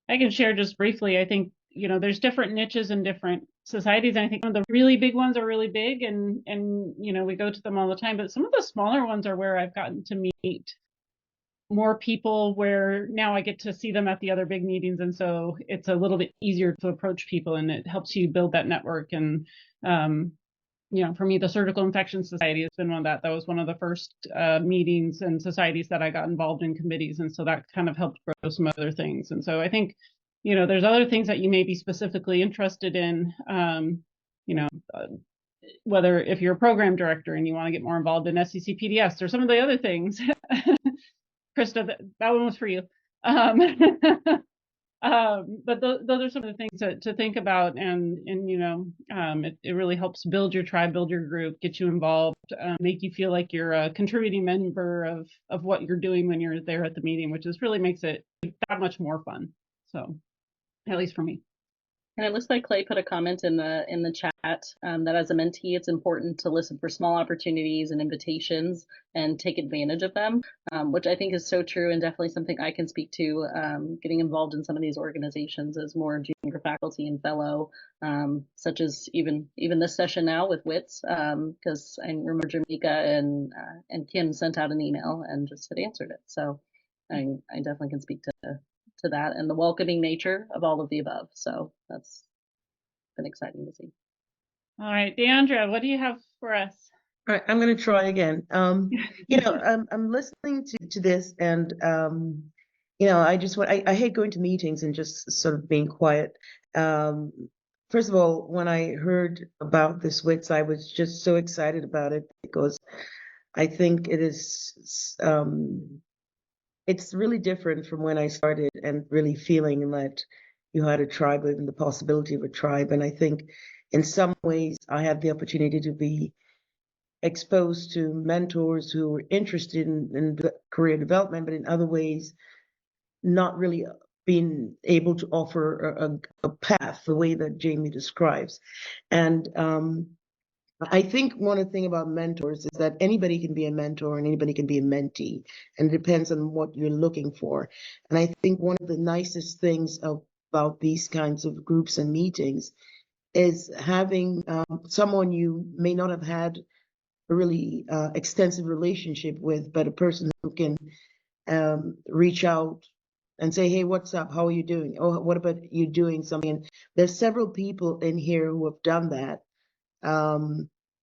I can share just briefly. I think, you know, there's different niches in different societies. And I think some of the really big ones are really big, and you know, we go to them all the time, but some of the smaller ones are where I've gotten to meet more people, where now I get to see them at the other big meetings. And so it's a little bit easier to approach people, and it helps you build that network. And you know, for me, the Surgical Infection Society has been one that was one of the first meetings and societies that I got involved in committees. And so that kind of helped grow some other things. And so I think, you know, there's other things that you may be specifically interested in. you know, whether if you're a program director and you want to get more involved in SEC PDS or some of the other things. Krista, that one was for you. But those are some of the things to think about, and it really helps build your tribe, build your group, get you involved, make you feel like you're a contributing member of what you're doing when you're there at the meeting, which really makes it that much more fun. So, at least for me. And it looks like Clay put a comment in the chat that as a mentee, it's important to listen for small opportunities and invitations and take advantage of them, which I think is so true and definitely something I can speak to. Getting involved in some of these organizations as more junior faculty and fellow, such as even this session now with WITS, because I remember Jamaica and Kim sent out an email and just had answered it. So I definitely can speak to that and the welcoming nature of all of the above. So that's been exciting to see. All right, Deandra, what do you have for us? All right, I'm going to try again. I'm listening to this, and I hate going to meetings and just sort of being quiet. First of all, when I heard about this WITS, I was just so excited about it because I think it is it's really different from when I started and really feeling that you had a tribe, even the possibility of a tribe. And I think in some ways I had the opportunity to be exposed to mentors who were interested in career development, but in other ways, not really being able to offer a path the way that Jamie describes. And I think one thing about mentors is that anybody can be a mentor and anybody can be a mentee, and it depends on what you're looking for. And I think one of the nicest things about these kinds of groups and meetings is having someone you may not have had a really extensive relationship with, but a person who can reach out and say, hey, what's up? How are you doing? Oh, what about you doing something? And there's several people in here who have done that.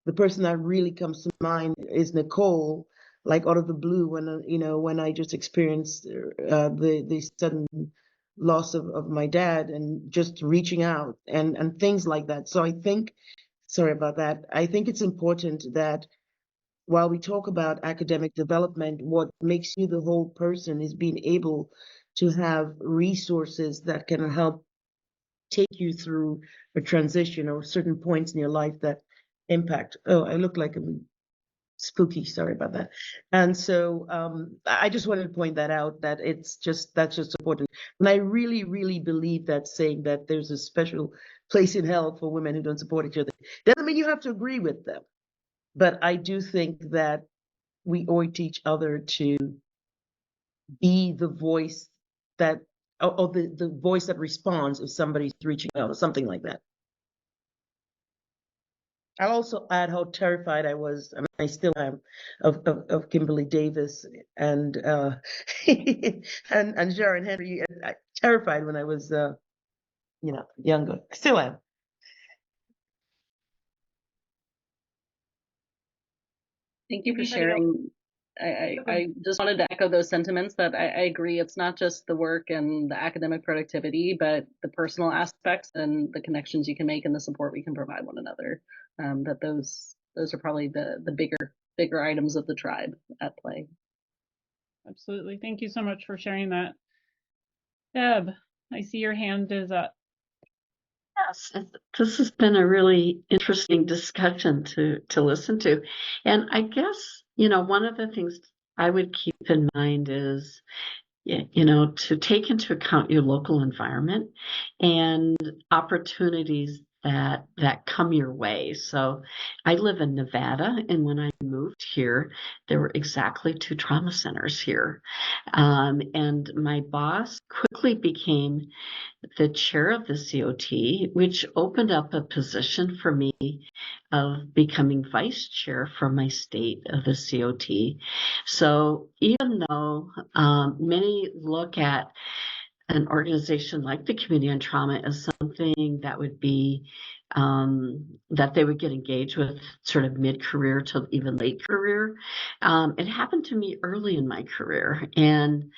The person that really comes to mind is Nicole, like out of the blue, when I just experienced the sudden loss of my dad, and just reaching out and things like that. So I think, sorry about that. I think it's important that while we talk about academic development, what makes you the whole person is being able to have resources that can help take you through a transition or certain points in your life that impact. Oh, I look like I'm spooky. Sorry about that. And so I just wanted to point that out, that that's just important. And I really, really believe that saying that there's a special place in hell for women who don't support each other. Doesn't mean you have to agree with them. But I do think that we owe it to each other to be the voice that, or the voice that responds if somebody's reaching out or something like that. I'll also add how terrified I was, and I still am, of Kimberly Davis and and Sharon Henry. Terrified when I was younger. I still am. Thank you for sharing. I just wanted to echo those sentiments that I agree. It's not just the work and the academic productivity, but the personal aspects and the connections you can make and the support we can provide one another. That those are probably the bigger items of the tribe at play. Absolutely. Thank you so much for sharing that. Deb, I see your hand is up. Yes, this has been a really interesting discussion to listen to. And I guess, one of the things I would keep in mind is, to take into account your local environment and opportunities that come your way. So I live in Nevada, and when I moved here, there were exactly 2 trauma centers here. And my boss quickly became the chair of the COT, which opened up a position for me of becoming vice chair for my state of the COT. So even though many look at an organization like the Committee on Trauma as something that would be that they would get engaged with sort of mid-career to even late career, it happened to me early in my career, and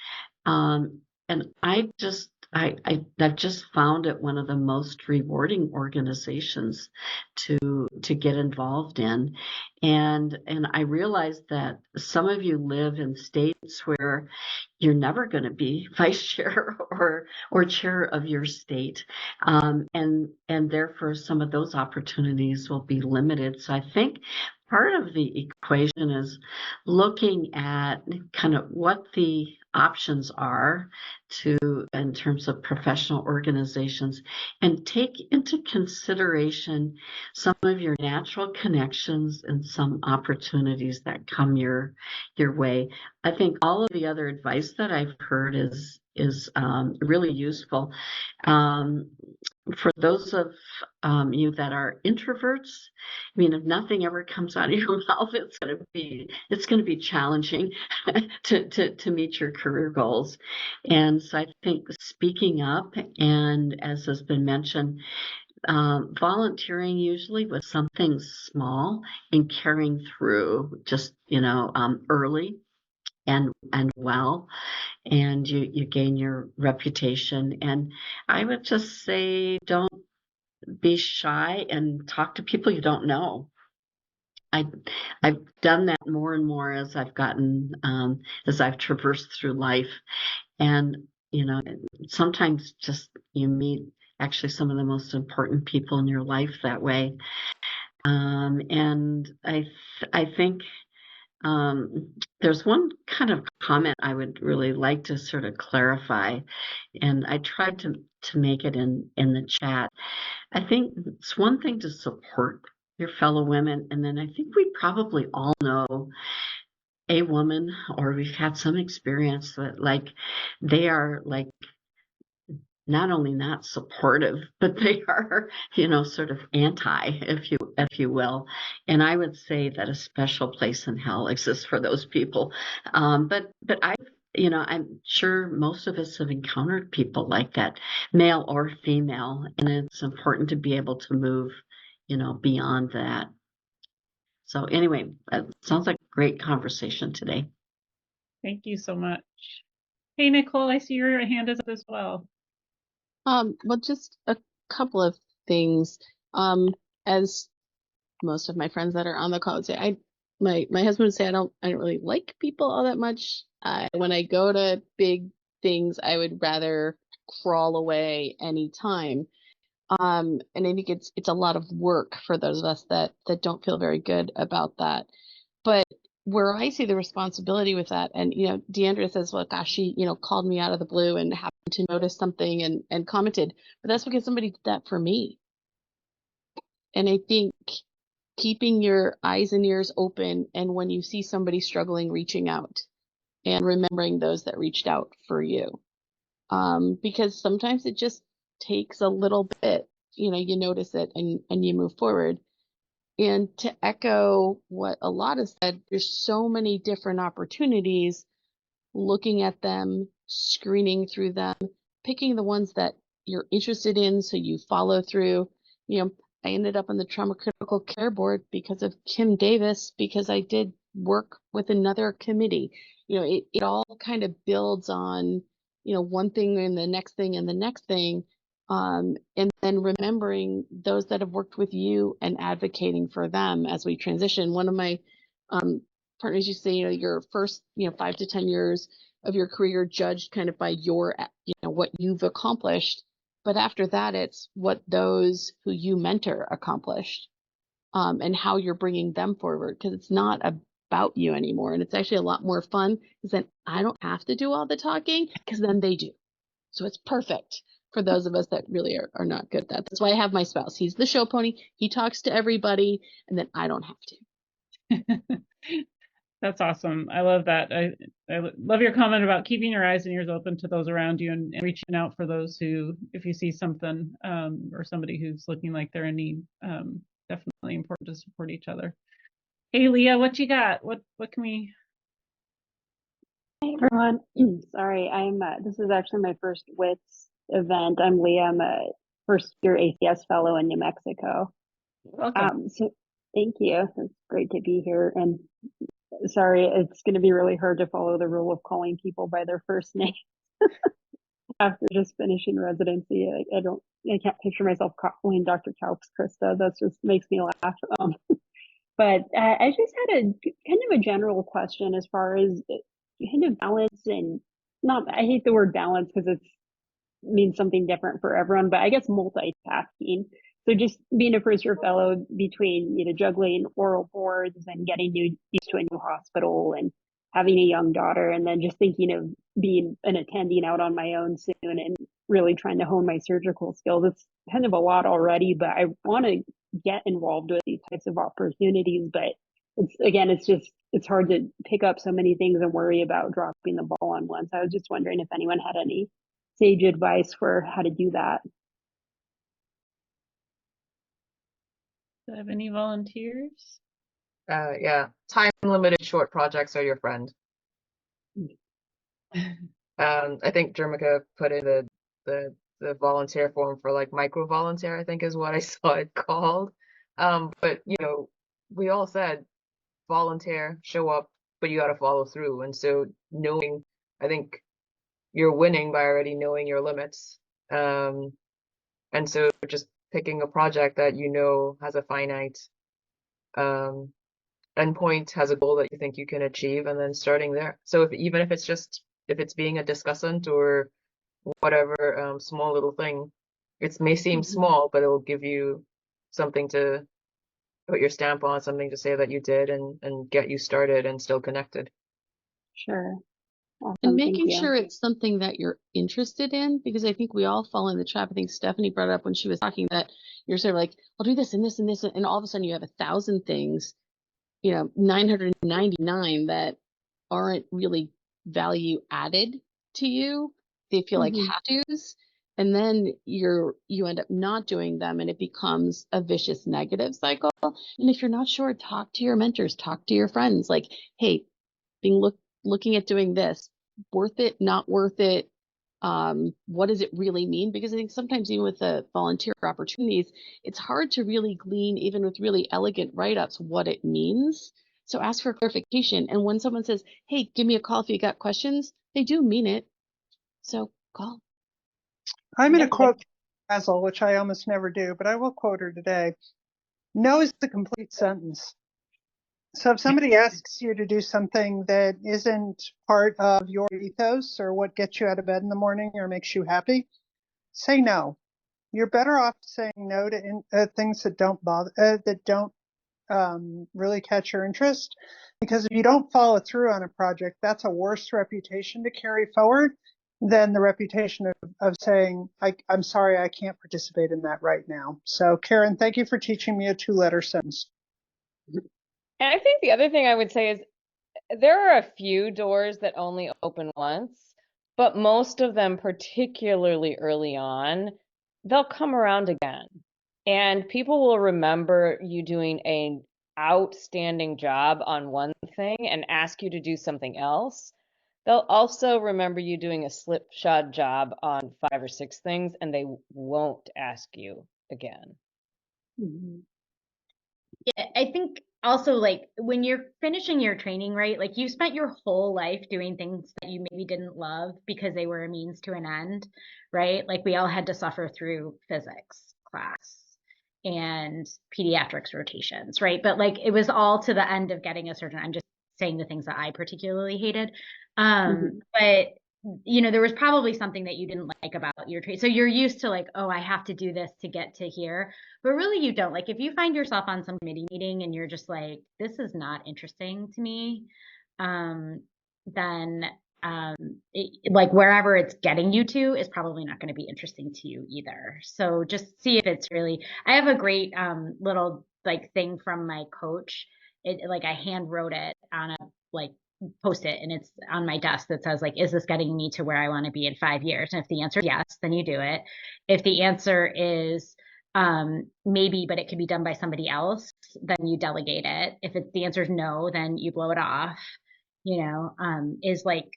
I just I've just found it one of the most rewarding organizations to get involved in. And I realize that some of you live in states where you're never going to be vice chair or chair of your state. And therefore some of those opportunities will be limited. So I think part of the equation is looking at kind of what the options are in terms of professional organizations, and take into consideration some of your natural connections and some opportunities that come your way. I think all of the other advice that I've heard is really useful. For those of you that are introverts, I mean, if nothing ever comes out of your mouth, it's going to be challenging to meet your career goals. And so I think speaking up, and as has been mentioned, volunteering usually with something small and carrying through just early and well, and you gain your reputation. And I would just say, don't be shy and talk to people you don't know. I've done that more and more as I've traversed through life. And sometimes just you meet actually some of the most important people in your life that way. And I think there's one kind of comment I would really like to sort of clarify, and I tried to make it in the chat. I think it's one thing to support your fellow women, and then I think we probably all know a woman, or we've had some experience that they are not only not supportive, but they are, sort of anti, if you will. And I would say that a special place in hell exists for those people. But I'm sure most of us have encountered people like that, male or female, and it's important to be able to move, beyond that. So anyway, that sounds like a great conversation today. Thank you so much. Hey, Nicole, I see your hand is up as well. Well, just a couple of things. As most of my friends that are on the call would say, my husband would say I don't really like people all that much. When I go to big things, I would rather crawl away anytime. And I think it's a lot of work for those of us that don't feel very good about that. But where I see the responsibility with that, and Deandra says, well, gosh, she called me out of the blue and happened to notice something and commented, but that's because somebody did that for me. And I think keeping your eyes and ears open, and when you see somebody struggling, reaching out and remembering those that reached out for you, because sometimes it just takes a little bit, you notice it and you move forward. And to echo what a lot has said, there's so many different opportunities, looking at them, screening through them, picking the ones that you're interested in so you follow through. I ended up on the Trauma Critical Care Board because of Kim Davis, because I did work with another committee. It all kind of builds on, one thing and the next thing and the next thing. And then remembering those that have worked with you and advocating for them as we transition. One of my partners used to say, your first 5 to 10 years of your career judged kind of by your what you've accomplished, but after that it's what those who you mentor accomplished, and how you're bringing them forward, because it's not about you anymore, and it's actually a lot more fun because then I don't have to do all the talking, because then they do. So it's perfect for those of us that really are not good at that. That's why I have my spouse. He's the show pony. He talks to everybody, and then I don't have to. That's awesome. I love that. I love your comment about keeping your eyes and ears open to those around you, and reaching out for those who, if you see something or somebody who's looking like they're in need, definitely important to support each other. Hey, Leah, what you got? What can we? Hey everyone, sorry, this is actually my first WITS event. I'm Leah, I'm a first year ACS fellow in New Mexico. Welcome. So thank you, it's great to be here, and sorry, it's going to be really hard to follow the rule of calling people by their first name. after just finishing residency. I can't picture myself calling Dr. Kalks Krista. That just makes me laugh. But I just had a kind of a general question as far as kind of balance and not, I hate the word balance because it means something different for everyone, but I guess multitasking. So just being a first year fellow between, juggling oral boards and getting used to a new hospital and having a young daughter, and then just thinking of being an attending out on my own soon and really trying to hone my surgical skills. It's kind of a lot already, but I want to get involved with these types of opportunities. But it's hard to pick up so many things and worry about dropping the ball on one. So I was just wondering if anyone had any sage advice for how to do that. Do I have any volunteers? Yeah, time limited short projects are your friend. I think Jermica put in the volunteer form for like micro volunteer, I think is what I saw it called. But we all said volunteer, show up, but you got to follow through. And so I think you're winning by already knowing your limits. And so just picking a project that has a finite endpoint, has a goal that you think you can achieve, and then starting there. So even if it's being a discussant or whatever, small little thing, it may seem small, but it will give you something to put your stamp on, something to say that you did, and get you started and still connected. Sure. Awesome. And making sure it's something that you're interested in, because I think we all fall in the trap. I think Stephanie brought it up when she was talking that you're sort of like, I'll do this and this and this, and all of a sudden you have 1,000 things, 999 that aren't really value added to you. They feel like have-tos, and then you end up not doing them, and it becomes a vicious negative cycle. And if you're not sure, talk to your mentors, talk to your friends, like, hey, looking at doing this, worth it, not worth it, what does it really mean? Because I think sometimes even with the volunteer opportunities, it's hard to really glean, even with really elegant write-ups, what it means. So ask for clarification. And when someone says, hey, give me a call if you got questions, they do mean it. So call. I'm going to quote Basil, which I almost never do, but I will quote her today. No is the complete sentence. So if somebody asks you to do something that isn't part of your ethos or what gets you out of bed in the morning or makes you happy, say no. You're better off saying no to things that don't bother, that don't really catch your interest. Because if you don't follow through on a project, that's a worse reputation to carry forward than the reputation of saying, I'm sorry, I can't participate in that right now. So Karen, thank you for teaching me a 2-letter sentence. And I think the other thing I would say is there are a few doors that only open once, but most of them, particularly early on, they'll come around again. And people will remember you doing an outstanding job on one thing and ask you to do something else. They'll also remember you doing a slipshod job on 5 or 6 things, and they won't ask you again. Yeah, I think also, like, when you're finishing your training, right, like you spent your whole life doing things that you maybe didn't love because they were a means to an end, right? Like we all had to suffer through physics class and pediatrics rotations, right? But like it was all to the end of getting a surgeon. I'm just saying the things that I particularly hated. But there was probably something that you didn't like about your trade. So you're used to like, oh, I have to do this to get to here. But really you don't. Like if you find yourself on some committee meeting and you're just like, this is not interesting to me, then like wherever it's getting you to is probably not going to be interesting to you either. So just see if it's really, I have a great little like thing from my coach. Like I hand wrote it on a like Post-it, and it's on my desk that says like, is this getting me to where I want to be in 5 years? And if the answer is yes, then you do it. If the answer is maybe, but it could be done by somebody else, then you delegate it. If the answer is no, then you blow it off. Is like,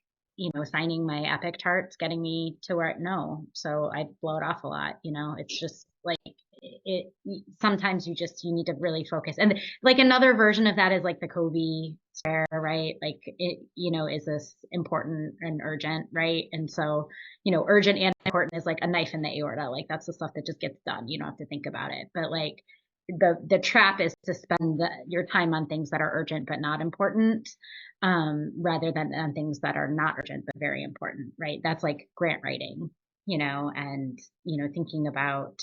signing my Epic charts getting me to where no. So I blow it off a lot. It's just like sometimes you need to really focus. And like another version of that is like the Covey square, right? Like it, is this important and urgent, right? And so, urgent and important is like a knife in the aorta. Like that's the stuff that just gets done. You don't have to think about it. But like the trap is to spend your time on things that are urgent but not important, rather than on things that are not urgent but very important, right? That's like grant writing, and thinking about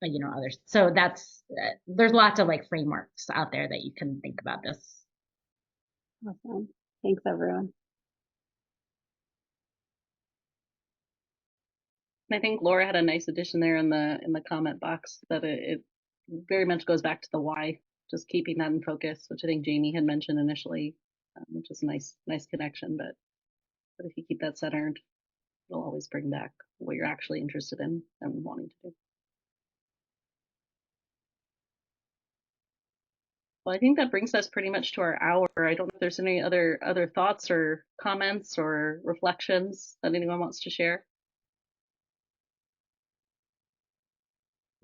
others. So that's there's lots of like frameworks out there that you can think about this. Awesome. Thanks, everyone. I think Laura had a nice addition there in the comment box that it very much goes back to the why, just keeping that in focus, which I think Jamie had mentioned initially, which is a nice connection. But if you keep that centered, it'll always bring back what you're actually interested in and wanting to do. Well, I think that brings us pretty much to our hour. I don't know if there's any other thoughts or comments or reflections that anyone wants to share.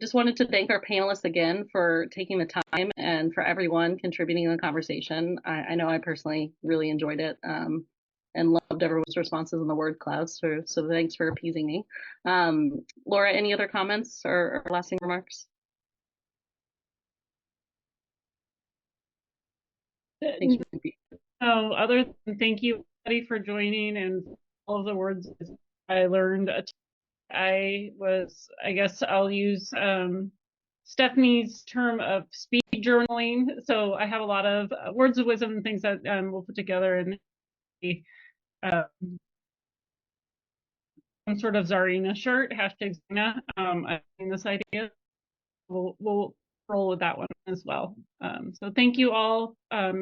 Just wanted to thank our panelists again for taking the time and for everyone contributing in the conversation. I know I personally really enjoyed it, and loved everyone's responses in the word cloud. So thanks for appeasing me. Laura, any other comments or lasting remarks? No, other than thank you everybody for joining and all of the words I learned. I guess I'll use Stephanie's term of speed journaling. So I have a lot of words of wisdom and things that we'll put together in some sort of Czarina shirt, hashtag Czarina. I think this idea. We'll roll with that one as well. So thank you all. As